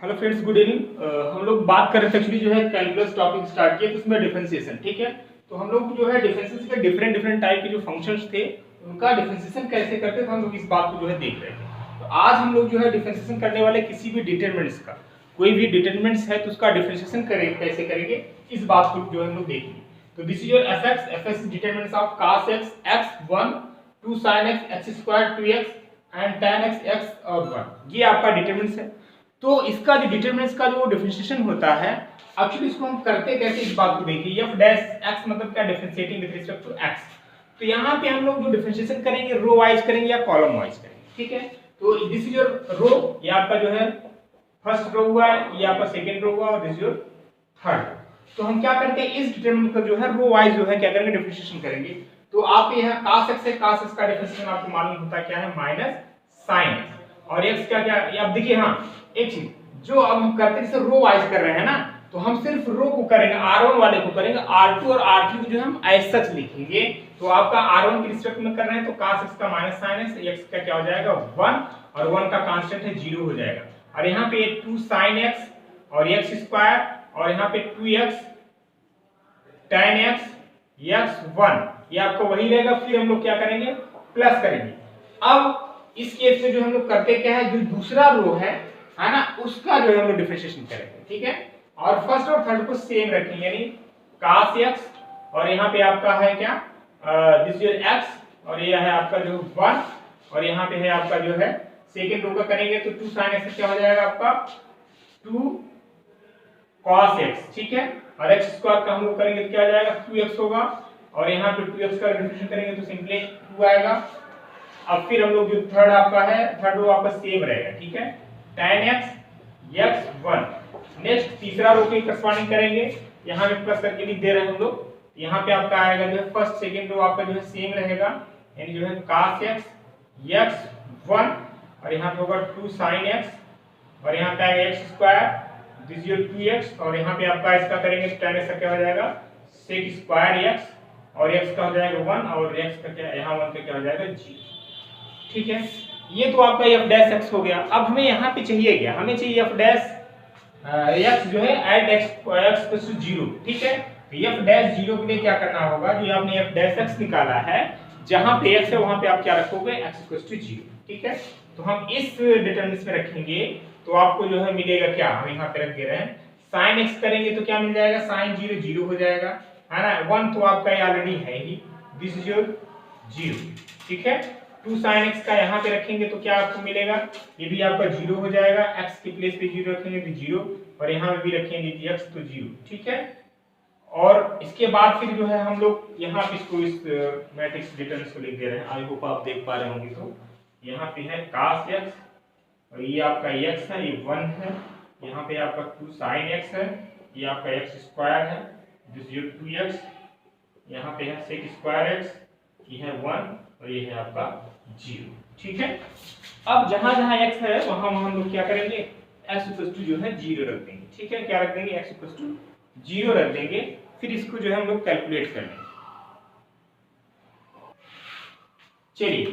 Hello friends, good evening. हम लोग बात कर रहे थे एक्चुअली जो है कैलकुलस टॉपिक स्टार्ट किया तो उसमें डिफरेंशिएशन, ठीक है। तो हम लोग जो है डिफरेंशिएशन के डिफरेंट डिफरेंट टाइप के जो फंक्शंस थे उनका डिफरेंशिएशन कैसे करते थे हम लोग इस बात को जो है देख रहे थे। तो आज हम लोग जो है डिफरेंशिएशन करने वाले किसी भी डिटरमिनेंट्स का, कोई भी डिटरमिनेंट्स है तो उसका डिफरेंशिएशन करेंगे कैसे करेंगे इस बात को जो हम लोग देखेंगे। तो this is your F x is determinants of cos x x1 2 sin x x² 2x and tan x x और 1, ये आपका डिटरमिनेंट्स है। तो इसका जो डिटरमिनेंट्स का जो डिफरेंशिएशन होता है एक्चुअली इसको हम करते कैसे इस बात को देखिए। f डैश x मतलब क्या, differentiating with respect to x। तो यहाँ पे हम लोग जो डिफरेंशिएशन करेंगे रो वाइज करेंगे या कॉलम वाइज करेंगे, ठीक है। तो दिस इज योर रो, ये आपका जो है फर्स्ट रो हुआ है, ये आपका सेकंड रो हुआ और दिस इज योर थर्ड। तो हम क्या करते हैं इस डिटरमिनेंट का जो है रो वाइज जो है क्या करेंगे, डिफरेंशिएशन करेंगे। तो आप ये है cos x है, cos x का डिफरेंशिएशन आपको मालूम होता क्या है, माइनस sin x। और x का क्या, ये आप देखिए, हाँ एक चीज जो अब हम करते हैं जैसे रो वाइज कर रहे हैं ना, तो हम सिर्फ रो को करेंगे, r1 वाले को करेंगे, r2 और r3 को जो हम ऐसा लिखेंगे। तो आपका r1 के रिस्पेक्ट में कर रहे हैं तो cos x का माइनस sin x, x का क्या हो जाएगा 1 और 1 का कांस्टेंट है 0 हो जाएगा। और यहाँ पे 2 sin x और x² और यहाँ पे 2x tan x x1, ये आपको वही रहेगा। फिर हम लोग क्या करेंगे, प्लस करेंगे। अब इस केस में जो हम लोग करते क्या है, जो दूसरा रो है ना, उसका जो है हम लोग डिफरेंशिएशन करेंगे, ठीक है। और फर्स्ट और थर्ड को सेम रखेंगे, यानी cos x और यहाँ पे आपका है क्या, दिस इज x और ये है आपका जो 1 और यहाँ पे है आपका जो है सेकंड रो का करेंगे तो 2 sin x क्या हो जाएगा आपका 2 cos x, ठीक है। और x² का हम लोग करेंगे तो क्या आ जाएगा 2x होगा और यहाँ पे 2x का डिफरेंशिएशन करेंगे तो सिंपली 2 आएगा। अब फिर हम लोग जो थर्ड आपका है, थर्ड रो आपका सेम रहेगा, ठीक है, tan x x1। नेक्स्ट तीसरा रो के करस्पॉन्डिंग करेंगे, यहाँ पे प्लस करके लिख दे रहे हैं हम लोग। यहाँ पे आपका आएगा जो है फर्स्ट सेकंड रो आपका जो है सेम रहेगा, यानी जो है cos x x1 और यहाँ पे होगा 2 sin x और यहाँ पे आएगा x², दिस इज 2x और यहाँ पे आपका इसका करेंगे तो tan x का क्या हो जाएगा sec² x और x का हो जाएगा 1 और x का क्या, यहाँ 1 का क्या हो जाएगा 0, ठीक है। ये तो आपका f डैश x हो गया। अब हमें यहाँ पे चाहिए क्या, हमें चाहिए f डैश x जो है एट x 0, ठीक है। तो f डैश 0 के लिए क्या करना होगा, जो आपने f डैश x निकाला है जहां पे x है वहां पे आप क्या रखोगे x 0, ठीक है। तो हम इस डिटरमिनेंट में रखेंगे तो आपको जो है मिलेगा क्या, हम यहाँ पे रख दे रहे हैं sin x करेंगे तो क्या मिल जाएगा sin 0 0 हो जाएगा, है ना। 1 तो आपका ऑलरेडी है ही, दिस इज योर 0, ठीक है। 2 sin x का यहाँ पे रखेंगे तो क्या आपको मिलेगा, ये भी आपका 0 हो जाएगा, x के प्लेस पे 0 रखेंगे तो 0 और यहाँ पे भी रखेंगे x तो 0, ठीक है। और इसके बाद फिर जो है हम लोग यहाँ पे इसको इस मैट्रिक्स डिटरमिनेंट को लिख दे रहे हैं। आई होप आप देख पा रहे होंगे। तो यहाँ पे है cos x और ये आपका x है, ये 1 है, यहाँ पे आपका 2 sin x है, ये आपका x² है, दिस इज 2x, यहाँ पे है sec² x, ये है 1 और ये है आपका 0, ठीक है। अब जहां जहां x है वहां हम लोग क्या करेंगे, x जो है 0 रख देंगे, ठीक है। क्या रख देंगे, x 0 रख देंगे। फिर इसको जो है हम लोग कैलकुलेट कर लेंगे। चलिए,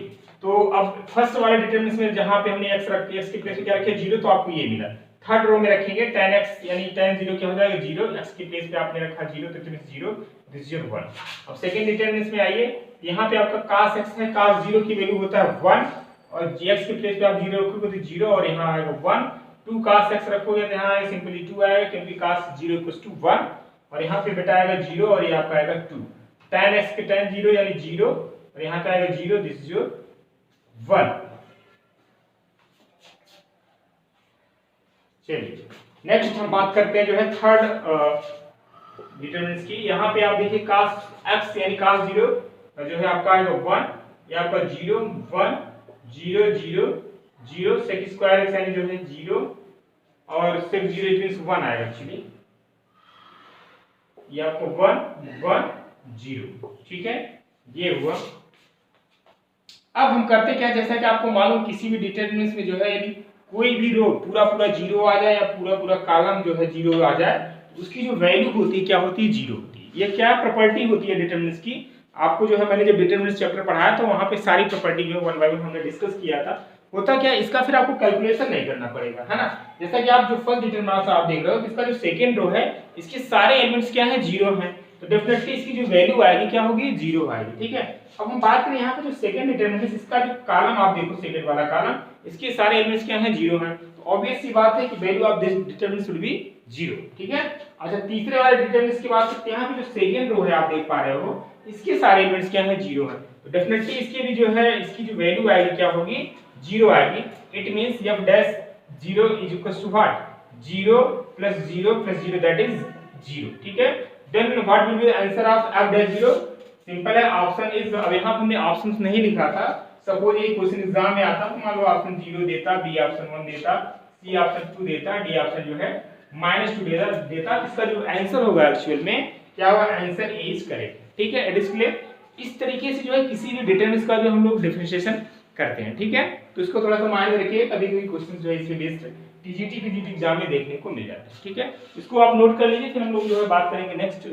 तो अब फर्स्ट वाले डिटरमिनेंट में जहां पे हमने x रख दिया, x के प्लेस पे क्या रखे 0, तो आपको ये मिला। थर्ड रो में रखेंगे tan x, यानी tan 0 क्या हो जाएगा 0, x के प्लेस पे आपने रखा 0 तो इट 0, दिस इज 1। अब सेकंड डिटरमिनेंट में आइए, यहाँ पे आपका cos x है, cos 0 की वैल्यू होता है 1 और x के प्लेस पे आप 0 रखोगे तो 0 और यहाँ आएगा 1। 2 cos x रखोगे तो यहाँ सिंपली 2 आएगा क्योंकि cos 0 1 और यहाँ पे बेटा आएगा 0 और ये आपका आएगा 2। tan x के tan 0 यानी 0 और यहाँ पे आएगा 0, दिस इज 1। चलिए नेक्स्ट हम बात करते हैं जो है थर्ड डिटरमिनेंट की। यहाँ पे आप देखिए cos x यानी cos 0 जो है आपका आएगा 1, ये आपका 0 1 0 0 0 sec² x यानी जो है 0 और sec 0 इट मींस 1 आएगा एक्चुअली, ये आपको 1 1 0, ठीक है, ये हुआ। अब हम करते क्या, जैसा कि आपको मालूम किसी भी डिटरमिनेंट में जो है यदि कोई भी रो पूरा पूरा 0 आ जाए या पूरा पूरा कॉलम जो है 0 आ जाए, उसकी जो वैल्यू होती है क्या होती है, 0 होती है। ये क्या प्रॉपर्टी होती है डिटरमिनेंट की, आपको जो है मैंने जब डिटरमिनेंट चैप्टर पढ़ाया तो वहां पे सारी प्रॉपर्टी जो है 1 बाय 1 हमने डिस्कस किया था, होता क्या है, इसका फिर आपको कैलकुलेशन नहीं करना पड़ेगा, है ना। जैसा कि आप जो फर्स्ट डिटरमिनेंट आप देख रहे हो, इसका जो सेकंड रो है इसके सारे एलिमेंट्स क्या है, जीरो हैं, तो डेफिनेटली इसकी जो वैल्यू आएगी क्या होगी, जीरो आएगी, ठीक है। अब हम बात करें यहाँ पे जो सेकंड डिटरमिनेंट, इसका जो कॉलम आप देखो, सेकंड वाला कॉलम, इसके सारे एलिमेंट्स क्या हैं, जीरो हैं, तो ऑब्वियस सी बात है कि value of this determinant should be zero, ठीक है। अच्छा, तीसरे वाले डिटरमिनेंट की बात करते हैं, यहाँ पे जो सेकंड रो है आप देख पा रहे हो, इसके सारे एलिमेंट्स क्या हैं, जीरो हैं, तो डेफिनेटली इसके भी जो है, इसकी जो वैल्यू आएगी क्या होगी, जीरो आएगी। It means f dash 0 is equal to what, 0 plus 0 plus 0 that is 0, ठीक है। Then what will be the answer of f dash 0, simple है, ऑप्शन इज, अब यहां पे हमने ऑप्शंस नहीं लिखा था, सपोज ये क्वेश्चन एग्जाम में आता तो मान लो ऑप्शन 0 देता, बी ऑप्शन 1 देता, सी ऑप्शन 2 देता, डी ऑप्शन जो है -2 देता, इसका जो आंसर होगा एक्चुअल में क्या होगा, आंसर ए इज करेक्ट, ठीक है। It is clear. इस तरीके से जो है किसी भी डिटरमिनेंट्स का जो हम लोग डिफरेंशिएशन करते हैं, ठीक है। तो इसको थोड़ा सा माइंड में रखिए, कभी कभी क्वेश्चन जो है इससे बेस्ड टीजीटी पीजीटी एग्जाम में देखने को मिल जाता है, ठीक है। इसको आप नोट कर लीजिए, फिर हम लोग जो है बात करेंगे नेक्स्ट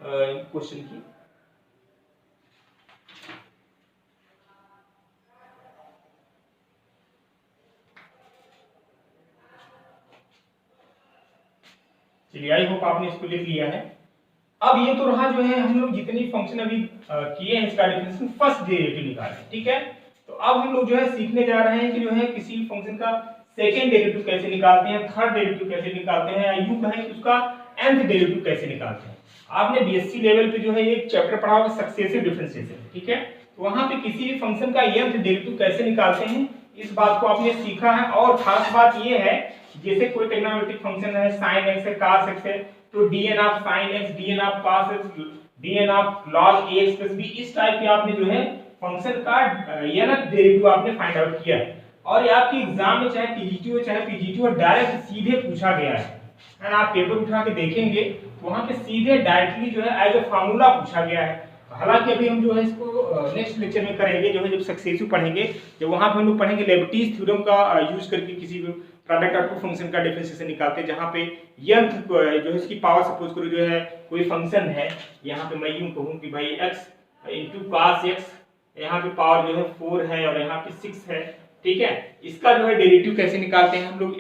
क्वेश्चन की। चलिए, आई होप आपने इसको लिख लिया है। अब ये तो रहा जो है हम लोग जितनी फंक्शन अभी किए हैं इसका डिफरेंशिएशन फर्स्ट डेरिवेटिव निकालें, ठीक है। तो अब हम लोग जो है सीखने जा रहे हैं कि जो है किसी फंक्शन का सेकंड डेरिवेटिव कैसे निकालते हैं, थर्ड डेरिवेटिव कैसे निकालते हैं, या यूं कहें कि उसका nth डेरिवेटिव कैसे निकालते हैं। आपने बीएससी लेवल पे जो है एक चैप्टर पढ़ा होगा सक्सेसिव डिफरेंशिएशन, ठीक है। तो वहां पे किसी भी फंक्शन का nth डेरिवेटिव कैसे निकालते हैं इस बात को आपने सीखा है। और खास बात ये है, जैसे कोई ट्रिग्नोमेट्रिक फंक्शन है, sin x है, cos x है, तो dn of sin x, dn of cos x, dn of log ax plus b, इस टाइप के आपने जो है फंक्शन का nth डेरिवेटिव आपने फाइंड आउट किया है। और ये आपके एग्जाम में चाहे टीजीटी हो चाहे पीजीटी हो, डायरेक्ट सीधे पूछा गया है ना। आप पेपर उठा के देखेंगे वहां पे सीधे डायरेक्टली जो है एज अ फार्मूला पूछा गया है। हालांकि अभी हम जो है इसको नेक्स्ट लेक्चर में करेंगे, जो है जब सक्सेसिव पढ़ेंगे, जब वहां पे हम लोग पढ़ेंगे लेबनीज़ थ्योरम का यूज करके किसी भी प्रोडक्ट ऑफ टू फंक्शन का डिफरेंशिएशन निकालते हैं, जहां पे nth जो है इसकी पावर सपोज करो जो है कोई फंक्शन है, यहाँ पे मैं यूं कहूं कि भाई x into cos x, यहाँ पे पावर जो है 4 है और यहाँ पे 6 है, ठीक है। इसका जो है डेरिवेटिव कैसे निकालते हैं हम लोग,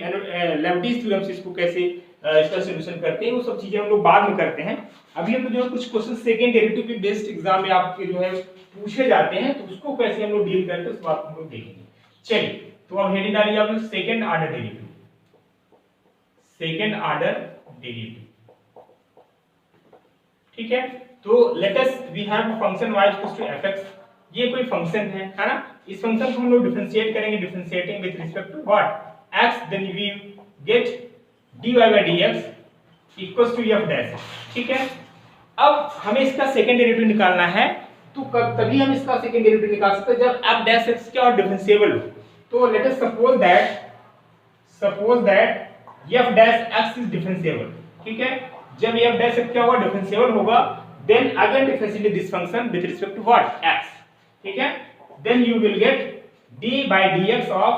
लेबनीज़ थ्योरम से इसको कैसे इसका सॉल्यूशन करते हैं, वो सब चीजें हम लोग बाद में करते हैं। अभी हम जो है कुछ क्वेश्चन सेकंड डेरिवेटिव पे बेस्ड एग्जाम में आपके जो है पूछे जाते हैं, तो उसको कैसे हम लोग डील करते हैं उस बात को हम लोग देखेंगे। चलिए, तो अब हेडिंग डालिए आप लोग second order derivative, second order derivative, ठीक है। तो let us we have function y equals to fx, ये कोई फंक्शन है ना। इस फंक्शन को हम लोग डिफरेंशिएट करेंगे, differentiating with respect to what, x, then we get dy by dx equals to f dash, ठीक है। अब हमें इसका सेकंड डेरिवेटिव निकालना है, तो तभी हम इसका सेकंड डेरिवेटिव निकाल सकते हैं जब f डैश x क्या और डिफरेंशिएबल हो। तो let us suppose that f dash x is differentiable, ठीक है। जब f डैश x क्या होगा, डिफरेंशिएबल होगा, then again differentiate this function with respect to what, x, ठीक है। Then you will get d by dx of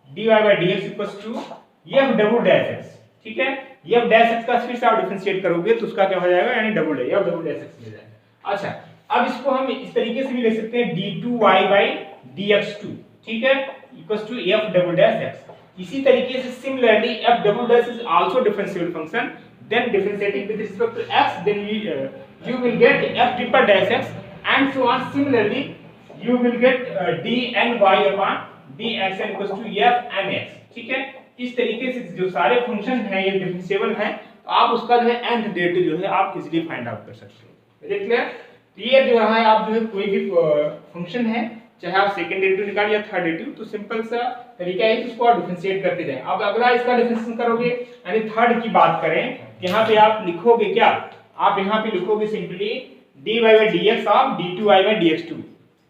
dy by dx equals to f double dash x, ठीक है। f dash x का फिर से आप differentiate करोगे तो उसका क्या हो जाएगा, यानी double dash f double dash x मिल जाएगा। अच्छा, अब इसको हम इस तरीके से भी लिख सकते हैं d2y by dx2, ठीक है, equals to f double dash x। इसी तरीके से similarly f double dash is also differentiable function, then differentiating with respect to x, then you will get f triple dash x, and so on. Similarly you will get dny upon dxn equals to f n x, ठीक है। इस तरीके से जो सारे function हैं ये differentiable हैं, तो आप उसका जो है nth डेरिवेटिव जो है आप इजीली फाइंड आउट कर सकते हो। Is it clear? तो ये जो है आप जो है कोई भी फंक्शन है, चाहे आप सेकंड डेरिवेटिव निकालिए या थर्ड डेरिवेटिव, तो सिंपल सा तरीका है कि उसको आप डिफरेंशिएट करते जाएं। अब अगला इसका डिफरेंशिएशन करोगे, यानी थर्ड की बात करें, यहाँ पे आप लिखोगे क्या, आप यहाँ पे लिखोगे simply dy by dx of d2y by dx2,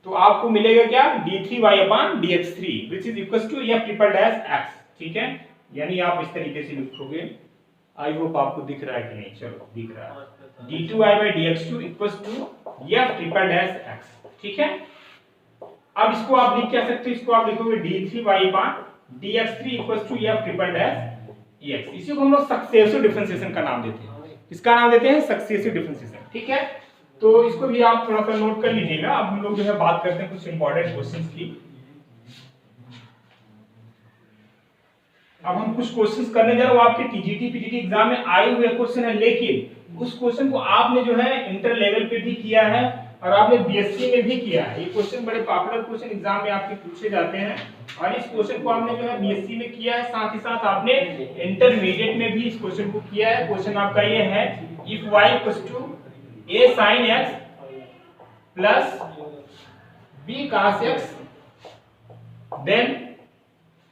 तो आपको मिलेगा क्या, d3y upon dx3 which is equals to f triple dash x, ठीक है। यानी आप इस तरीके से लिखोगे, आई होप आपको दिख रहा है कि नहीं, चलो दिख रहा है, d2y by dx2 equals to f triple dash x, ठीक है। अब इसको आप लिख क्या सकते हो, इसको आप लिखोगे d3y upon dx3 equals to f triple dash ex। इसी को हम लोग सक्सेसिव डिफरेंशिएशन का नाम देते हैं। इसका नाम देते हैं सक्सेसिव डिफरेंशिएशन, ठीक है। तो इसको भी आप थोड़ा सा नोट कर लीजिएगा। अब हम लोग जो है बात करते हैं कुछ इंपॉर्टेंट क्वेश्चंस की। अब हम कुछ क्वेश्चंस करने जा रहे हैं, वो आपके टीजीटी पीजीटी एग्जाम में आए हुए क्वेश्चन है, लेकिन उस क्वेश्चन को आपने जो है इंटर लेवल पे भी किया है और आपने बीएससी में भी किया है। ये क्वेश्चन बड़े पॉपुलर क्वेश्चन एग्जाम में आपके पूछे जाते हैं और इस क्वेश्चन को आपने जो है बीएससी में किया है, साथ ही साथ आपने इंटरमीडिएट में भी इस क्वेश्चन को किया है। क्वेश्चन आपका ये है, if y = a sin x plus b cos x, then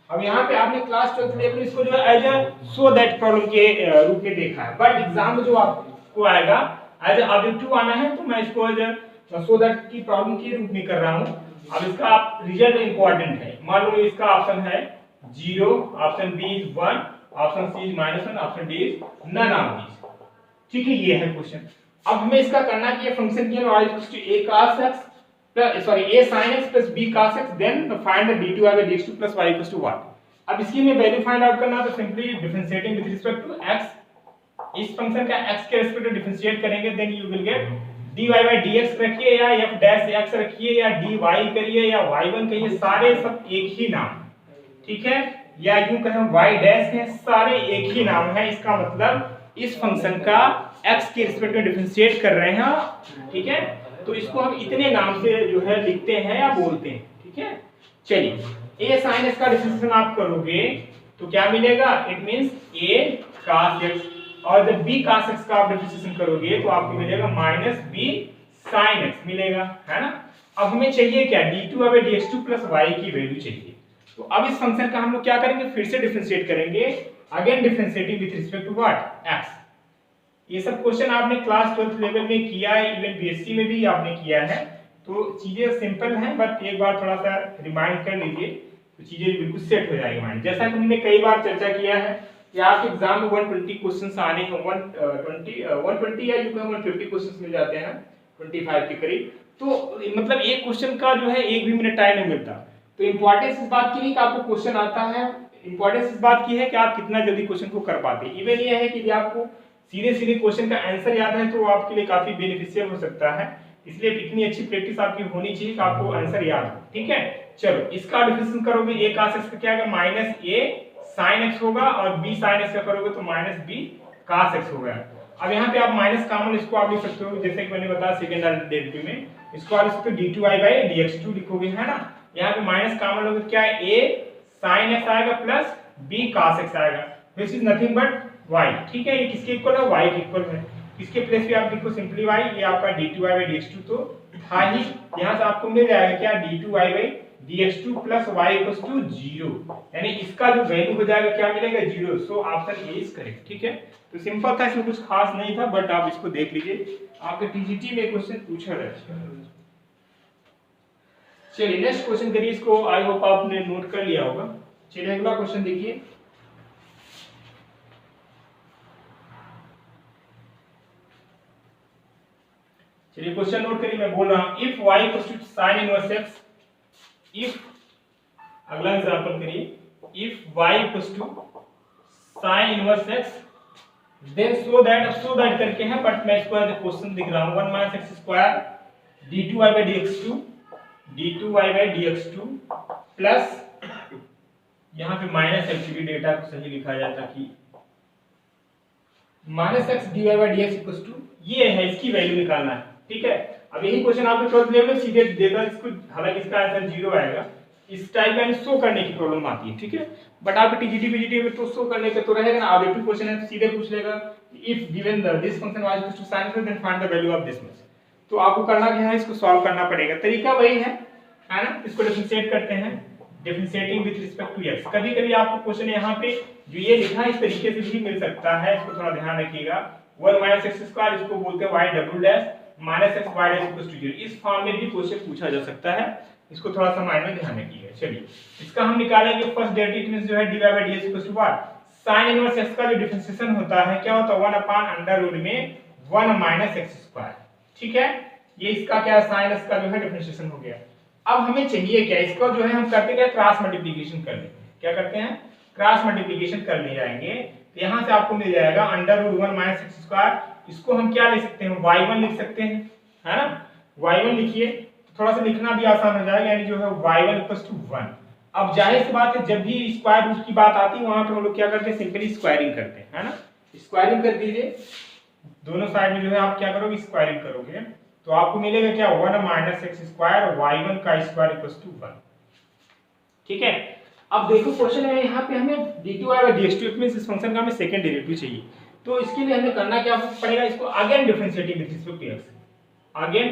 अब यहाँ पे आपने क्लास 12th लेवल इसको जो है as a so that problem के रूप में देखा है, बट एग्जाम में जो आपको आएगा एज अ ऑब्जेक्टिव आना है, तो मैं इसको एज अ सो दैट की प्रॉब्लम के रूप में कर रहा हूँ। अब इसका रिजल्ट इंपॉर्टेंट है, मान लो इसका ऑप्शन है 0, option B is 1, option C is -1, option D is none of these. ठीक है, ये है क्वेश्चन। अब हमें इसका करना कि ये फंक्शन की y = a cos x a sin x plus b cos x, then find the d2y by dx2 plus y = 1। अब इसकी में वैल्यू फाइंड आउट करना, तो simply differentiating with respect to x, इस फंक्शन का x के रिस्पेक्ट में डिफरेंशिएट करेंगे, then you will get dy by dx रखिए या f डैश x रखिए या dy करिए या y1 कहिए, सारे सब एक ही नाम, ठीक है, या यूं कहें y डैश है, सारे एक ही नाम है। इसका मतलब इस फंक्शन का x के रिस्पेक्ट में डिफरेंशिएट कर रहे हैं, ठीक है, तो इसको हम इतने नाम से जो है लिखते हैं या बोलते हैं, ठीक है। चलिए a sin x का डिफरेंशिएशन आप करोगे तो क्या मिलेगा, it means a cos x, और जब b cos x का आप डिफरेंशिएशन करोगे तो आपको मिलेगा -b sin x मिलेगा, है ना। अब हमें चाहिए क्या, d2 by dx2 plus y की वैल्यू चाहिए। तो अब इस फंक्शन का हम लोग क्या करेंगे, फिर से डिफरेंशिएट करेंगे, again differentiating with respect to what, x। ये सब क्वेश्चन आपने क्लास 12th लेवल में किया है, इवन बीएससी में भी आपने किया है, तो चीजें सिंपल हैं, बट एक बार थोड़ा सा रिमाइंड कर लीजिए तो चीजें बिल्कुल सेट हो जाएगी माइंड। जैसा कि हमने कई बार चर्चा किया है कि आपके एग्जाम में 120 क्वेश्चंस आने हैं, 120 या यू कहें 150 क्वेश्चंस मिल जाते हैं 25 के करीब, तो मतलब एक क्वेश्चन का जो है 1 भी मिनट टाइम नहीं मिलता। तो इंपॉर्टेंस इस बात की नहीं कि आपको क्वेश्चन आता है, इंपॉर्टेंस इस बात की है कि आप कितना जल्दी क्वेश्चन को कर पाते हैं। इवन ये है कि आपको सीधे सीधे क्वेश्चन का आंसर याद है तो आपके लिए काफी बेनिफिशियल हो सकता है, इसलिए इतनी अच्छी प्रैक्टिस आपकी होनी चाहिए कि आपको आंसर याद हो, ठीक है। चलो इसका डिफरेंशिएशन करोगे, a cos x का क्या आएगा, -a sin x होगा, और b sin x का करोगे तो -b cos x होगा। अब यहाँ पे आप माइनस कॉमन इसको आप लिख सकते हो, जैसे कि मैंने बताया सेकंड ऑर्डर डेरिवेटिव में, इसको आप लिख सकते हो d2y by dx2 लिखोगे, है ना। यहाँ पे माइनस कॉमन लोगे क्या है, a sin x आएगा प्लस b cos x आएगा, which is nothing but y, ठीक है। ये किसके इक्वल है, y के इक्वल है। इसके प्लेस पे आप लिखो सिंपली y, ये आपका d2y by dx2 तो था ही, यहाँ से आपको मिल जाएगा क्या, d2y by dx2 plus y equals to 0, यानी इसका जो वैल्यू हो जाएगा क्या मिलेगा, 0। So option A is correct, ठीक है। तो सिंपल था, इसमें कुछ खास नहीं था, बट आप इसको देख लीजिए, आपके टीजीटी में क्वेश्चन पूछा है। चलिए नेक्स्ट क्वेश्चन करिए, इसको आई होप आपने नोट कर लिया होगा। चलिए अगला क्वेश्चन देखिए, चलिए क्वेश्चन नोट करिए, मैं बोल रहा हूं, if y = sin inverse x, if अगला एग्जांपल करिए, if y = sin inverse x, then so that करके है, बट मैं इसको एज क्वेश्चन लिख रहा हूं, 1 - x² d2y by dx2 plus यहां पे माइनस एक्चुअली डेटा को सही लिखा जाए ताकि -x dy by dx = ये है, इसकी वैल्यू निकालना है, ठीक है। अब यही क्वेश्चन आपके 12th लेवल में सीधे देता है इसको, हालांकि इसका आंसर 0 आएगा, इस टाइप में शो करने की प्रॉब्लम आती है, ठीक है। बट आपके टीजीटी बीजीटी में तो शो करने का तो रहेगा ना, ऑब्जेक्टिव क्वेश्चन है तो सीधे पूछ लेगा, if given this function y = sin x, then find the value of this much. तो आपको करना क्या है, इसको सॉल्व करना पड़ेगा, तरीका वही है ना। इसको डिफरेंशिएट करते हैं, differentiating with respect to x। कभी-कभी आपको क्वेश्चन यहाँ पे जो ये लिखा है इस तरीके से भी मिल सकता है, इसको थोड़ा ध्यान रखिएगा। 1 - x², इसको बोलते हैं y double dash -x y dash = 0। इस फॉर्म में भी क्वेश्चन पूछा जा सकता है, इसको थोड़ा सा माइंड में ध्यान रखिएगा। चलिए इसका हम निकालेंगे, फर्स्ट डेरिवेटिव में जो है dy by dx = what, sin inverse x का जो डिफरेंशिएशन होता है क्या होता है, 1/√1 में 1 - x², ठीक है। ये इसका क्या है, sin x का जो है डिफरेंशिएशन हो गया। अब हमें चाहिए क्या, इसका जो है हम करते क्या, क्रॉस मल्टीप्लिकेशन कर लेंगे। क्या करते हैं, क्रॉस मल्टीप्लिकेशन कर ले जाएंगे, तो यहां से आपको मिल जाएगा √1 - x², इसको हम क्या लिख सकते हैं, y1 लिख सकते हैं, है ना। y1 लिखिए, तो थोड़ा सा लिखना भी आसान हो जाएगा, यानी जो है y1 = 1, अब जाहिर सी बात है, जब भी स्क्वायर रूट की बात आती है वहां पर हम लोग क्या करते हैं, सिंपली स्क्वायरिंग करते हैं, है ना। स्क्वायरिंग कर दीजिए, दोनों साइड में जो है आप क्या करोगे, स्क्वायरिंग करोगे, तो आपको मिलेगा क्या, 1 माइनस एक्स स्क्वायर y1 का स्क्वायर इक्वल टू 1। ठीक है, अब देखो क्वेश्चन है यहाँ पे हमें d2/dx2 मींस इस फंक्शन का हमें सेकंड डेरिवेटिव चाहिए। तो इसके लिए हमें करना क्या पड़ेगा, इसको again differentiating with respect to x, again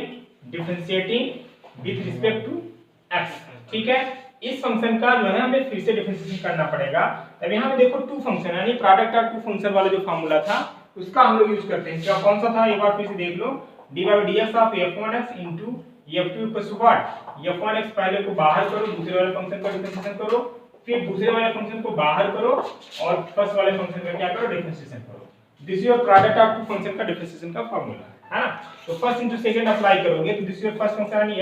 differentiating with respect to x। ठीक है, इस फंक्शन का जो है हमें फिर से डिफरेंशिएशन करना पड़ेगा। अब यहाँ पे देखो टू फंक्शन यानी प्रोडक्ट ऑफ टू फंक्शन वाला जो फार्मूला था उसका हम लोग यूज करते हैं। क्या कौन सा था, एक बार फिर से देख लो, d/dx of f1x into f2 equals to what, f1x पहले को बाहर करो, दूसरे वाले फंक्शन का डिफरेंशिएशन करो, फिर दूसरे वाले फंक्शन को बाहर करो और फर्स्ट वाले फंक्शन का क्या करो, डिफरेंशिएशन करो। This is your product of two function का डिफरेंशिएशन का फार्मूला, है ना। तो फर्स्ट इनटू सेकंड अप्लाई करोगे तो this is your first function यानी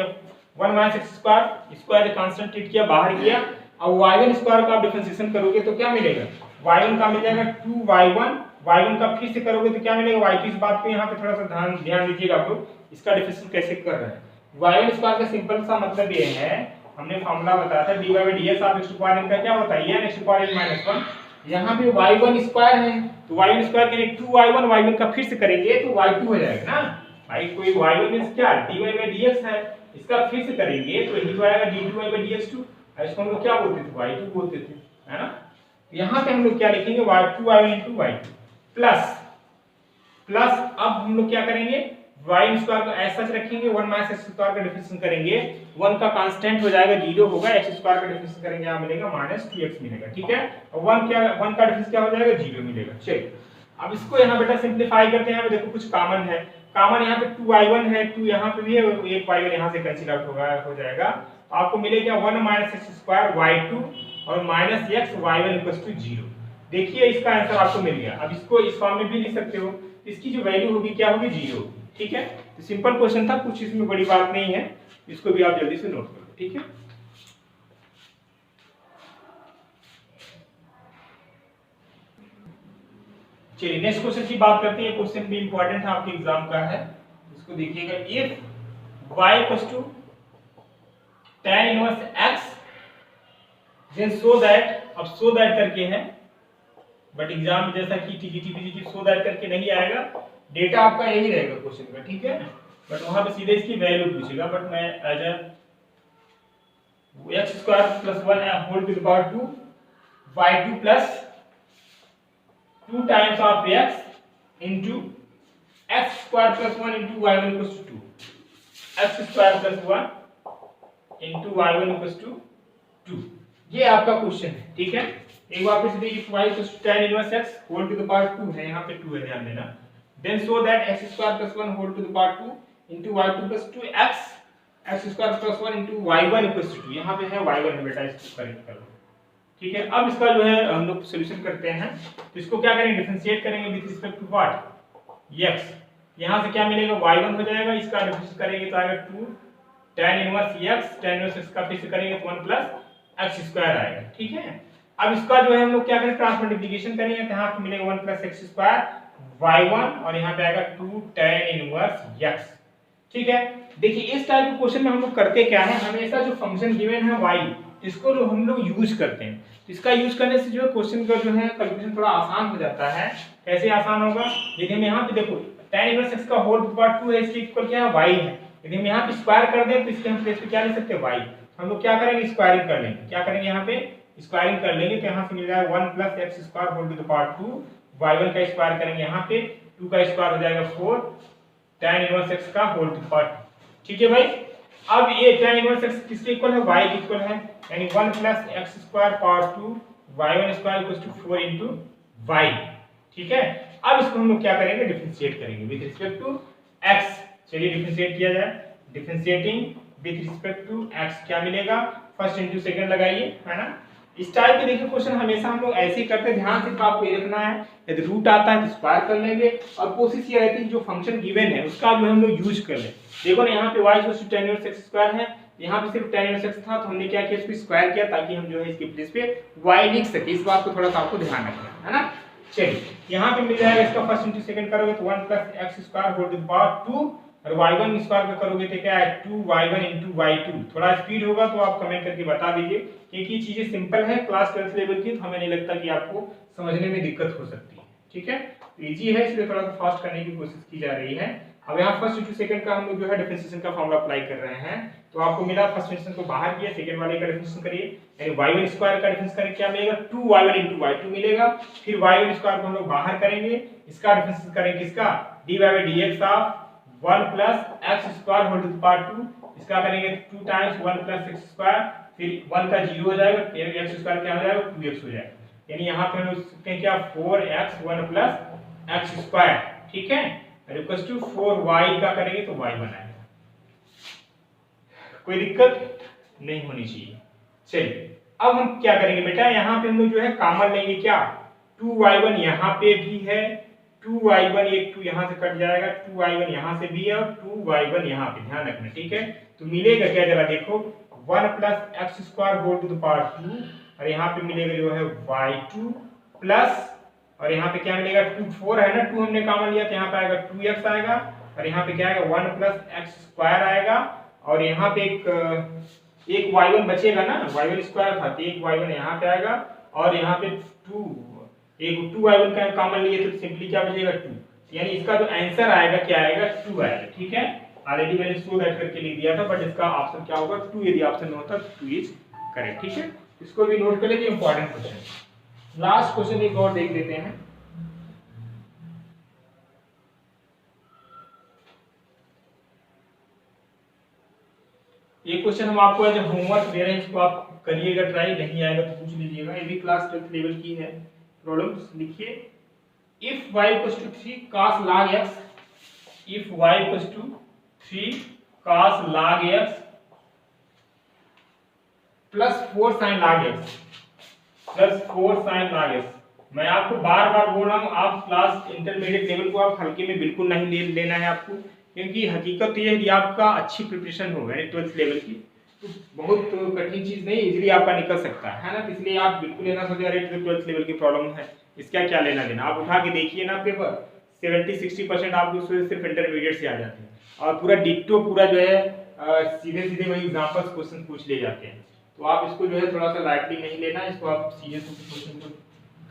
f1 minus x square, square constant treat किया, बाहर किया। अब y1 स्क्वायर का आप डिफरेंशिएशन करोगे तो क्या मिलेगा, y1 का मिल जाएगा 2y1, y1 का फिर से करोगे तो क्या मिलेगा, y2। इस बात पे यहाँ पे थोड़ा सा ध्यान दीजिएगा आप लोग, इसका डिफरेंशिएशन कैसे कर रहे हैं। y1 स्क्वायर का सिंपल सा मतलब ये है, हमने फार्मूला बताया था d/dx ऑफ x स्क्वायर इनका क्या होता है, n x स्क्वायर n - 1। यहाँ पे y1 स्क्वायर है तो y1 स्क्वायर के लिए 2y1, y1 का फिर से करेंगे तो y2 हो जाएगा ना भाई। कोई y1 मींस क्या, dy/dx है, इसका फिर से करेंगे तो यही तो आएगा d2/dx2। इसको हम लोग क्या बोलते थे, y2 बोलते थे, है ना। यहाँ पे हम लोग क्या लिखेंगे, y2y1 into y2 प्लस अब हम लोग क्या करेंगे, y स्क्वायर को ऐसा रखेंगे, 1 माइनस एक्स स्क्वायर का डिफरेंशिएशन करेंगे, 1 का कांस्टेंट हो जाएगा 0 होगा, x स्क्वायर का डिफरेंशिएशन करेंगे यहाँ मिलेगा -2x मिलेगा। ठीक है, और 1 का डिफरेंस क्या हो जाएगा, 0 मिलेगा। चलिए अब इसको यहाँ बेटा सिंपलीफाई करते हैं। यहाँ पे देखो कुछ कॉमन है, कॉमन यहाँ पे 2y1 है, 2 यहाँ पे भी है, एक y1 यहाँ से कैंसिल आउट हो जाएगा। आपको मिलेगा 1 माइनस एक्स स्क्वायर y2 और minus x y1 equal to 0। देखिए इसका आंसर आपको मिल गया। अब इसको इस फॉर्म में भी लिख सकते हो, इसकी जो वैल्यू होगी क्या होगी, 0। ठीक है, तो सिंपल क्वेश्चन था, कुछ इसमें बड़ी बात नहीं है, इसको भी आप जल्दी से नोट कर लो। ठीक है, चलिए नेक्स्ट क्वेश्चन की बात करते हैं। क्वेश्चन भी इंपॉर्टेंट है, आपके एग्जाम का है, इसको देखिएगा। If y equals to tan inverse x then so that, अब सो दैट करके है बट एग्जाम में जैसा कि टीजीटी सो दैट करके नहीं आएगा, डेटा आपका यही रहेगा क्वेश्चन का। ठीक है, बट वहां पे सीधे इसकी वैल्यू पूछेगा, बट मैं as a x square plus 1 whole to the power 2 y2 plus 2 times of x into x square plus 1 into y1 equals to 2, x square plus 1 into y1 equals to 2। ये आपका question है। ठीक है, एक बार फिर से देखिए, y equals to tan inverse x whole to the power 2 है, यहाँ पे 2 है, ध्यान देना। Then so that x square plus 1 whole to the power 2 into y2 plus 2x square plus 1 into y1 equals to 2। यहाँ पे है y1 है बेटा, इसको करेक्ट कर लो। ठीक है, अब इसका जो है हम लोग सॉल्यूशन करते हैं, तो इसको क्या करेंगे, डिफरेंशिएट करेंगे with respect to what, x। यहाँ से क्या मिलेगा, y1 हो जाएगा, इसका डिफरेंशिएट करेंगे तो आएगा 2 tan inverse x, tan inverse x का फिर से करेंगे तो 1 प्लस x स्क्वायर आएगा। ठीक है, अब इसका जो है हम लोग क्या करेंगे, क्रॉस मल्टीप्लिकेशन करेंगे तो यहाँ पे मिलेगा 1 प्लस x स्क्वायर y1 और यहाँ पे आएगा 2 tan इनवर्स x। ठीक है, देखिए इस टाइप के क्वेश्चन में हम लोग करते क्या है, हमेशा जो फंक्शन गिवन है y, इसको जो हम लोग यूज करते हैं, इसका यूज करने से जो है क्वेश्चन का जो है कैलकुलेशन थोड़ा आसान हो जाता है। कैसे आसान होगा, यदि हम यहाँ पे देखो tan इनवर्स x का होल पावर 2 है, इसके इक्वल क्या है, y है। यदि हम यहाँ पे स्क्वायर कर दें तो इसके हम प्लेस पे क्या लिख सकते हैं, y। हम लोग क्या करेंगे, स्क्वायरिंग कर लेंगे, क्या करेंगे, यहाँ पे स्क्वायरिंग कर लेंगे तो यहाँ से मिल जाएगा 1 plus x square whole to the power 2, y1 का स्क्वायर करेंगे यहाँ पे 2 का स्क्वायर हो जाएगा 4 tan इनवर्स x का होल टू द पावर 2। ठीक है भाई, अब ये tan इनवर्स x किसके इक्वल है, y के इक्वल है, यानी 1 plus x square power 2 y1 square equals to 4 into y। ठीक है, अब इसको हम लोग क्या करेंगे, डिफरेंशिएट करेंगे विद रिस्पेक्ट टू x। चलिए डिफरेंशिएट किया जाए, differentiating with respect to x क्या मिलेगा, फर्स्ट इनटू सेकंड लगाइए, है ना। इस टाइप के देखिए क्वेश्चन हमेशा हम लोग ऐसे ही करते हैं, ध्यान से आपको ये रखना है, यदि रूट आता है तो स्क्वायर कर लेंगे और कोशिश ये रहती है जो फंक्शन गिवन है उसका जो हम लोग यूज कर लें। देखो ना यहाँ पे y tan inverse x square है, यहाँ पे सिर्फ tan इनवर्स x था तो हमने क्या किया, इसको स्क्वायर किया ताकि हम जो है इसके प्लेस पे y लिख सके। इस बात को थोड़ा सा आपको ध्यान रखना है ना। चलिए यहाँ पे मिल जाएगा, इसका फर्स्ट इनटू सेकंड करोगे तो 1 plus x square whole to the power 2 और y1 स्क्वायर का करोगे तो क्या है 2y1 into y2। थोड़ा स्पीड होगा तो आप कमेंट करके बता दीजिए, क्योंकि ये चीजें सिंपल है क्लास 12th लेवल की, तो हमें नहीं लगता कि आपको समझने में दिक्कत हो सकती है। ठीक है, तो इजी है, इसलिए थोड़ा सा फास्ट करने की कोशिश की जा रही है। अब यहाँ फर्स्ट टू सेकंड का हम लोग जो है डिफरेंशिएशन का फॉर्मूला अप्लाई कर रहे हैं। तो आपको मिला, फर्स्ट डिफरेंशिएशन को बाहर किया, सेकंड वाले का डिफरेंशिएशन करिए, यानी y1 स्क्वायर का डिफरेंशिएशन करेंगे, क्या मिलेगा 2y1 into y2 मिलेगा। फिर y1 स्क्वायर को हम लोग बाहर करेंगे, इसका डिफरेंशिएशन करेंगे किसका dy by dx of 1 plus x square whole to the power 2, इसका करेंगे 2 times 1 plus x square, फिर 1 का 0 हो जाएगा, फिर x स्क्वायर क्या हो जाएगा 2x हो जाएगा, यानी यहाँ पे हम लोग सकते हैं क्या 4x 1 plus x स्क्वायर। ठीक है, इक्वल्स टू 4y का करेंगे तो y बनाएगा। कोई दिक्कत नहीं होनी चाहिए। चलिए अब हम क्या करेंगे बेटा, यहाँ पे हम लोग जो है कॉमन लेंगे, क्या 2y1 यहाँ पे भी है, 2y1 एक 2 यहाँ से कट जाएगा, 2y1 यहाँ से भी है और 2y1 यहाँ पे, ध्यान रखना। ठीक है, तो मिलेगा क्या जरा देखो 1 plus x square whole to the power 2, और यहाँ पे मिलेगा जो है y2 प्लस, और यहाँ पे क्या मिलेगा 2 4 है ना, 2 हमने कॉमन लिया तो यहाँ पे आएगा 2x आएगा, और यहाँ पे क्या आएगा 1 plus x स्क्वायर आएगा, और यहाँ पे एक y1 बचेगा ना, y1 स्क्वायर था तो एक y1 यहाँ पे आएगा, और यहाँ पे 2y1 का कॉमन लिए तो सिंपली क्या बचेगा 2, यानी इसका जो आंसर आएगा क्या आएगा 2 आएगा। ठीक है, ऑलरेडी मैंने सो दैट करके लिख दिया था, बट इसका ऑप्शन क्या होगा 2, यदि ऑप्शन में होता 2 इज करेक्ट। ठीक है, इसको भी नोट कर लीजिए, इंपॉर्टेंट क्वेश्चन। लास्ट क्वेश्चन एक और देख लेते हैं। ये क्वेश्चन हम आपको एज होमवर्क दे रहे हैं, इसको आप करिएगा ट्राई, नहीं आएगा तो पूछ लीजिएगा, ये भी क्लास 12th लेवल की है। प्रॉब्लम्स लिखिए, if y equals to 3 cos log x, if y equals to 3 cos log x plus 4 sin log x plus 4 sin log x। मैं आपको बार बार बोल रहा हूँ, आप क्लास इंटरमीडिएट लेवल को आप हल्के में बिल्कुल नहीं लेना है आपको, क्योंकि हकीकत ये है कि आपका अच्छी प्रिपरेशन हो गई 12th लेवल की, तो बहुत कठिन चीज नहीं, इजीली आपका निकल सकता है ना, इसलिए आप बिल्कुल लेना सोचे अरे 12th लेवल की प्रॉब्लम है इसका क्या लेना देना। आप उठा के देखिए ना पेपर, 70-60% आपको उसमें सिर्फ इंटरमीडिएट से आ जाते हैं, और पूरा डिट्टो पूरा जो है सीधे सीधे वही एग्जांपल्स क्वेश्चन पूछ ले जाते हैं। तो आप इसको जो है थोड़ा सा लाइटली नहीं लेना, इसको आप सीरियस क्वेश्चन को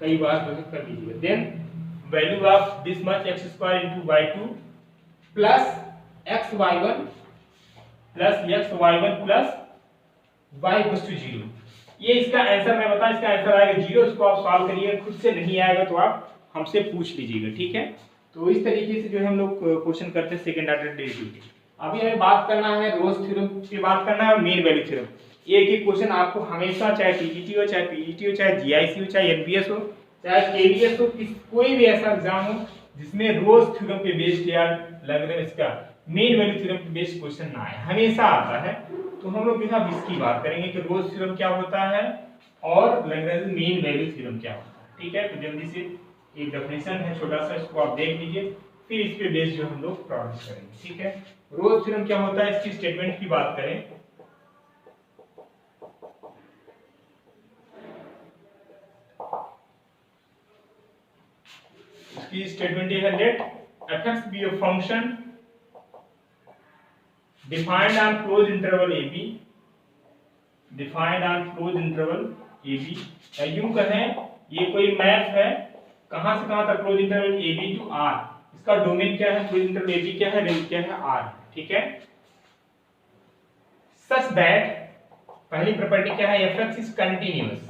कई बार कर लीजिएगा। Then value of this much x square into y2 plus xy1 plus xy1 plus y equals to 0। ये इसका आंसर मैं बता, इसका आंसर आएगा 0, इसको आप सॉल्व करिए, खुद से नहीं आएगा तो आप हमसे पूछ लीजिएगा। ठीक है, तो इस तरीके से जो है हम लोग क्वेश्चन करते हैं सेकंड ऑर्डर डेरिवेटिव के। अभी हमें बात करना है रोल्स थ्योरम की बात करना है और मीन वैल्यू थ्योरम। एक ही क्वेश्चन आपको हमेशा, चाहे टीजीटी हो, चाहे पीजीटी हो, चाहे जीआईसी हो, चाहे एनपीएस हो, चाहे केवीएस हो, कोई भी ऐसा एग्जाम हो जिसमें रोल्स थ्योरम पे बेस्ड या लैग्रेंज का मीन वैल्यू थ्योरम पे बेस्ड क्वेश्चन ना आए, हमेशा आता है। तो हम लोग यहाँ इसकी बात करेंगे कि रोल्स थ्योरम क्या होता है और लैग्रेंज मीन वैल्यू थ्योरम क्या होता है। ठीक है, तो जल्दी से एक डेफिनेशन है छोटा सा, इसको आप देख लीजिए, फिर इस पे बेस्ड जो हम लोग प्रॉब्लम करेंगे। ठीक है, रोल्स थ्योरम क्या होता है, इसकी स्टेटमेंट की बात करें, इसकी स्टेटमेंट ये है, late f(x) be a function defined on closed interval ab, defined on closed interval ab। यूं कहें ये कोई मैप है, कहां से कहां तक close interval ab to r, इसका डोमेन क्या है, क्लोज इंटरवल ab क्या है, रेंज क्या है r। ठीक है, सच दैट पहली प्रॉपर्टी क्या है, f(x) is continuous,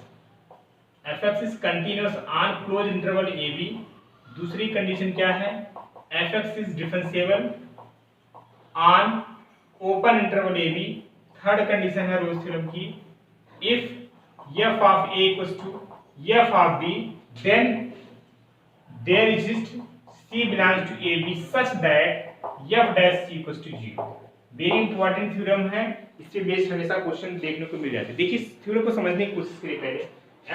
f(x) is continuous on closed interval ab। दूसरी कंडीशन क्या है, f(x) is differentiable on open interval A B. Third condition है रोल्स थ्योरम की, if f of a equals to f of b then there exist c belongs to a b such that f dash c equals to 0। Very important theorem है, इससे based हमेशा question देखने को मिल जाते हैं। देखिए theorem को समझने की कोशिश करिए। पहले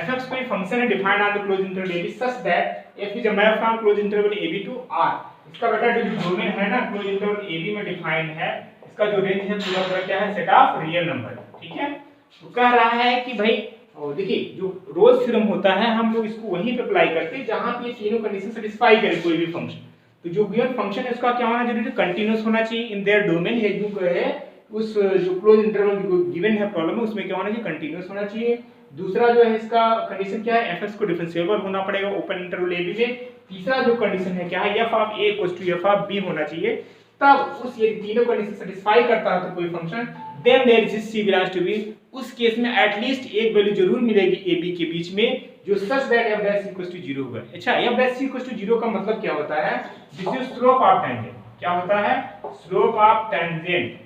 f(x) कोई फंक्शन है defined on the close interval a b such that f is a map from close interval a b to r। इसका बेटा जो डोमेन है ना क्लोज इंटरवल a b में डिफाइंड है, इसका जो रेंज है पूरा पूरा क्या है, सेट ऑफ रियल नंबर। ठीक है, तो कह रहा है कि भाई देखिए जो रोल्स थ्योरम होता है हम लोग इसको वहीं पे अप्लाई करते हैं जहां पे ये तीनों कंडीशन सेटिस्फाई करे कोई भी फंक्शन। तो जो गिवन फंक्शन है उसका क्या होना जरूरी, कंटिन्यूअस होना चाहिए इन देयर डोमेन, ये जो है उस जो क्लोज इंटरवल गिवन है प्रॉब्लम में उसमें क्या होना चाहिए, कंटिन्यूअस होना चाहिए। दूसरा जो है इसका कंडीशन क्या है, fx को डिफरेंशिएबल होना पड़ेगा ओपन इंटरवल a b में। तीसरा जो कंडीशन है क्या है, f of a equals to f of b होना चाहिए। तब उस ये तीनों कंडीशन सेटिस्फाई करता है तो कोई function, then there is c belongs to b, उस केस में एटलीस्ट एक वैल्यू जरूर मिलेगी a b के बीच में जो such that f dash equals to 0 होगा। अच्छा, f डैश इक्वल्स टू 0 का मतलब क्या होता है, this is slope of tangent. क्या होता है, स्लोप ऑफ टेंजेंट,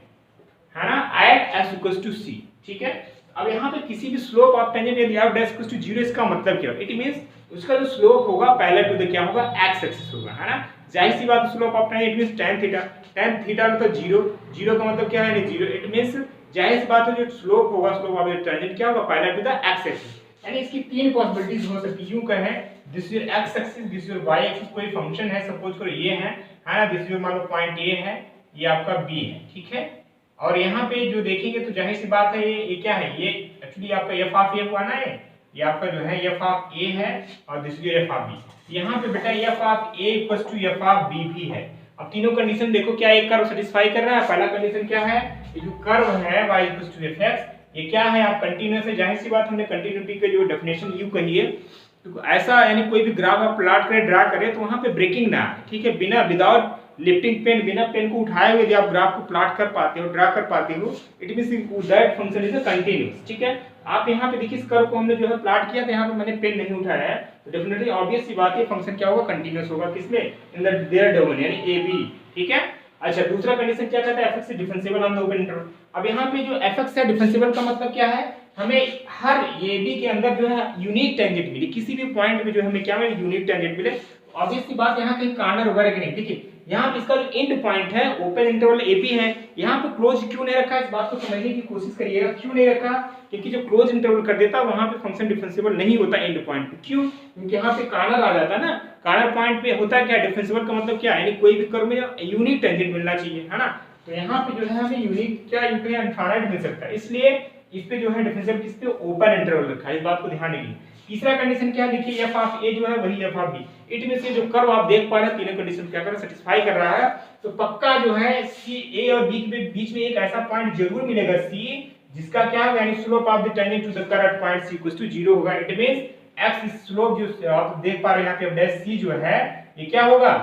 है ना, at s equals to c। ठीक है, अब यहाँ पे किसी भी स्लोप ऑफ टेंजेंट यदि f डैश इक्वल्स टू 0, इसका मतलब क्या होगा, इट मींस उसका जो स्लोप होगा पैरेलल टू द क्या होगा, x एक्सिस होगा, है ना। जाहिर सी बात, slope of tangent it means tan theta, tan theta मतलब 0, 0 का मतलब क्या है, 0, इट मींस जाहिर सी बात है जो स्लोप होगा, स्लोप ऑफ द टेंजेंट क्या होगा, parallel to the x axis. यानी इसकी तीन पॉसिबिलिटीज हो सकती है, यूं कहें this is x axis, this is y axis, कोई फंक्शन है सपोज करो ये है ना, दिस इज मान लो पॉइंट a है, ये आपका b है, ठीक है। और यहाँ पे जो देखेंगे तो जाहिर सी बात है ये क्या है, ये एक्चुअली आपका f ऑफ a हुआ ना, ये आपका जो है f ऑफ a है और this is f of b। यहाँ पे बेटा f of a equals to f of b भी है। अब तीनों कंडीशन देखो क्या एक कर्व सेटिस्फाई कर रहा है। पहला कंडीशन क्या है, ये जो कर्व है y इक्वल्स टू fx, ये क्या है, आप कंटीन्यूअस है, जाहिर सी बात हमने कंटिन्यूटी का जो डेफिनेशन यू कही है, तो ऐसा यानी कोई भी ग्राफ आप प्लॉट करें, ड्रा करें तो वहां पे ब्रेकिंग ना आए, ठीक है, बिना विदाउट लिफ्टिंग पेन, बिना पेन को उठाए हुए यदि आप ग्राफ को प्लॉट कर पाते हो, ड्रा कर पाते हो, it means that function is continuous. ठीक है, आप यहाँ पे देखिए इस कर्व को हमने जो है प्लॉट किया था, यहाँ पे मैंने पेन नहीं उठाया है, तो डेफिनेटली ऑब्वियस सी बात है फंक्शन क्या होगा, कंटीन्यूअस होगा, किसमें, इन द देयर डोमेन यानी a b। ठीक है, अच्छा दूसरा कंडीशन क्या कहता है, fx is differentiable on the open interval. अब यहाँ पे जो fx है डिफरेंशिएबल का मतलब क्या है, हमें हर ab के अंदर जो है यूनिक टेंजेंट मिले, किसी भी पॉइंट में जो हमें क्या मिले, यूनिक टेंजेंट मिले। ऑब्वियस सी बात यहाँ कहीं कॉर्नर वगैरह के नहीं, देखिए यहाँ पे इसका जो एंड पॉइंट है ओपन इंटरवल ab है, यहाँ पे क्लोज क्यों नहीं रखा है, इस बात को समझने की कोशिश करिएगा, क्यों नहीं रखा, क्योंकि जो क्लोज इंटरवल कर देता है वहां पे फंक्शन डिफरेंशिएबल नहीं होता एंड पॉइंट पे। क्यों, क्योंकि यहाँ पे कॉर्नर आ जाता है ना, कॉर्नर पॉइंट पे होता है क्या, डिफरेंशिएबल का मतलब क्या है, यानी कोई भी कर्व में यूनिक टेंजेंट मिलना चाहिए, है ना। तो यहाँ पे जो है हमें यूनिक क्या इनफाइनाइट मिल सकता है, इसलिए इस पे जो है डिफरेंशिएबल किस पे, ओपन इंटरवल रखा है, इस बात को ध्यान रखिए। तीसरा कंडीशन क्या लिखिए, f ऑफ a जो है वही f of b, it means ये जो कर्व आप देख पा रहे हैं तीनों कंडीशन क्या कर रहा है, सेटिस्फाई कर रहा है, तो पक्का जो है c a और b के बीच में एक ऐसा पॉइंट जरूर मिलेगा c, जिसका क्या होगा, यानी slope of the tangent to the correct point c equals to 0 होगा। इट मींस x स्लोप जो आप देख पा रहे हैं यहाँ पे डैश c जो है ये क्या होगा,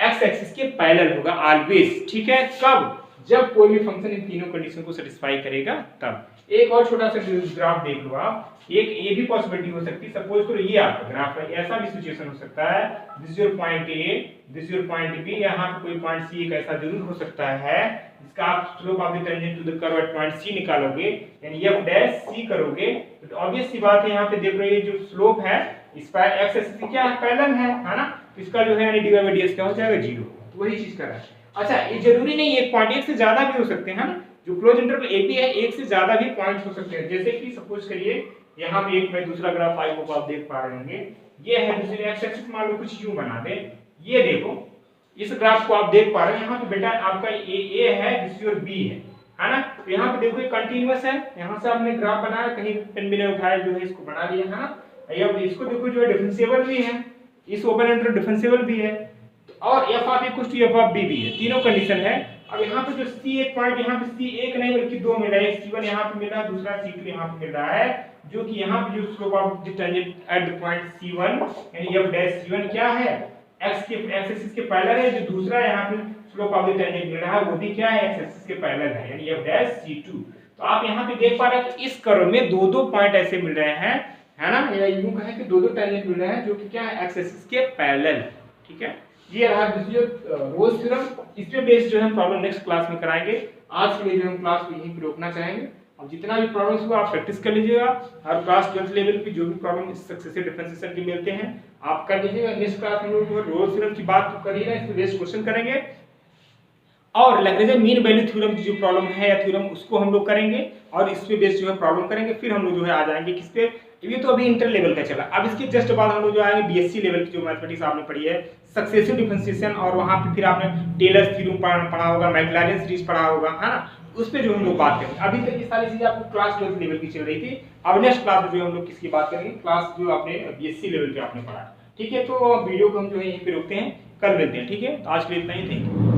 x एक्सिस के पैरेलल होगा ऑलवेज। ठीक है, कब, जब कोई भी फंक्शन इन तीनों कंडीशन को सेटिस्फाई करेगा तब। एक और छोटा सा ग्राफ देख लो आप, एक ये भी पॉसिबिलिटी हो सकती है, सपोज करो ये आपका ग्राफ है, ऐसा भी सिचुएशन हो सकता है, this is your point a, this is your point b, यहाँ पे कोई पॉइंट c एक ऐसा जरूर हो सकता है जिसका आप slope of the tangent to the curve at point c निकालोगे, यानी f डैश c करोगे, तो ऑब्वियस सी बात है यहाँ पे देख रहे हो जो स्लोप है इस पर x एक्सिस क्या है, पैरेलल है ना, तो इसका जो है यानी dy बाय dx क्या हो जाएगा, 0। तो वही चीज कर रहा है। अच्छा, ये जरूरी नहीं एक पॉइंट, एक से ज्यादा भी हो सकते हैं ना, जो क्लोज इंटरवल ab है एक से ज्यादा भी पॉइंट्स हो सकते हैं, जैसे कि सपोज करिए यहाँ पे एक मैं दूसरा ग्राफ आई होप आप देख पा रहे होंगे, ये है दूसरी एक्स एक्सिस, मान लो कुछ यूं बना दे, ये देखो इस ग्राफ को आप देख पा रहे हैं, यहाँ पे बेटा आपका a है, दिस योर b है ना, तो यहाँ पे देखो ये कंटीन्यूअस है, यहाँ से आपने ग्राफ बनाया, कहीं पेन भी नहीं उठाया, जो है इसको बना लिया, है ना। अब इसको देखो जो है डिफरेंशिएबल भी है, इस ओपन इंटरवल डिफरेंशिएबल भी है, और f of a equals to f of b भी है, तीनों कंडीशन है। अब यहाँ पे जो c एक पॉइंट, यहाँ पे c एक नहीं बल्कि दो मिला है, c1 यहाँ पे मिल रहा है, दूसरा c2 यहाँ पे मिल रहा है, जो कि यहाँ पे जो slope of the tangent at the point c1 यानी f डैश c1 क्या है, x के x एक्सिस के पैरेलल है, जो दूसरा यहाँ पे स्लोप ऑफ द टेंजेंट मिल रहा है वो भी क्या है, x एक्सिस के पैरेलल है, यानी f डैश c2। तो आप यहाँ पे देख पा रहे हैं कि इस कर्व में दो पॉइंट ऐसे मिल रहे हैं, है ना, या यूं कहें कि दो टेंजेंट मिल रहे हैं जो कि क्या है, x एक्सिस के पैरेलल। ठीक है, ये रहा रोल्स थ्योरम, इस पे बेस्ड जो है प्रॉब्लम नेक्स्ट क्लास में कराएंगे। आज के लिए जो हम क्लास को यहीं पे रोकना चाहेंगे। अब जितना भी प्रॉब्लम्स हुआ आप प्रैक्टिस कर लीजिएगा, हर क्लास 12th लेवल पे जो भी प्रॉब्लम सक्सेसिव डिफरेंशिएशन के मिलते हैं आप कर लीजिएगा। नेक्स्ट क्लास में लोग रोल्स थ्योरम की बात तो कर ही रहे हैं, इस पे बेस्ड क्वेश्चन करेंगे, और लैग्रेंज मीन वैल्यू थ्योरम की जो प्रॉब्लम है या थ्योरम उसको हम लोग करेंगे, और इस पे बेस्ड जो है प्रॉब्लम करेंगे। फिर हम लोग जो है आ जाएंगे किस पे, ये तो अभी इंटर लेवल का चला, अब इसके जस्ट बाद हम लोग जो आएंगे बीएससी लेवल की जो मैथमेटिक्स आपने पढ़ी है, सक्सेसिव डिफरेंशिएशन, और वहां पे फिर आपने टेलर्स थ्योरम पढ़ा होगा, मैक्लॉरिन सीरीज पढ़ा होगा, है ना, उस पे जो हम लोग बात करेंगे। अभी तक ये सारी चीजें आपको क्लास 12th लेवल की चल रही थी, अब नेक्स्ट क्लास में जो हम लोग किसकी बात करेंगे, क्लास जो आपने बीएससी लेवल पे आपने पढ़ा। ठीक है, तो वीडियो को हम जो है यहीं पे रोकते हैं, कल मिलते हैं, ठीक है। तो आज के लिए इतना ही, थैंक यू।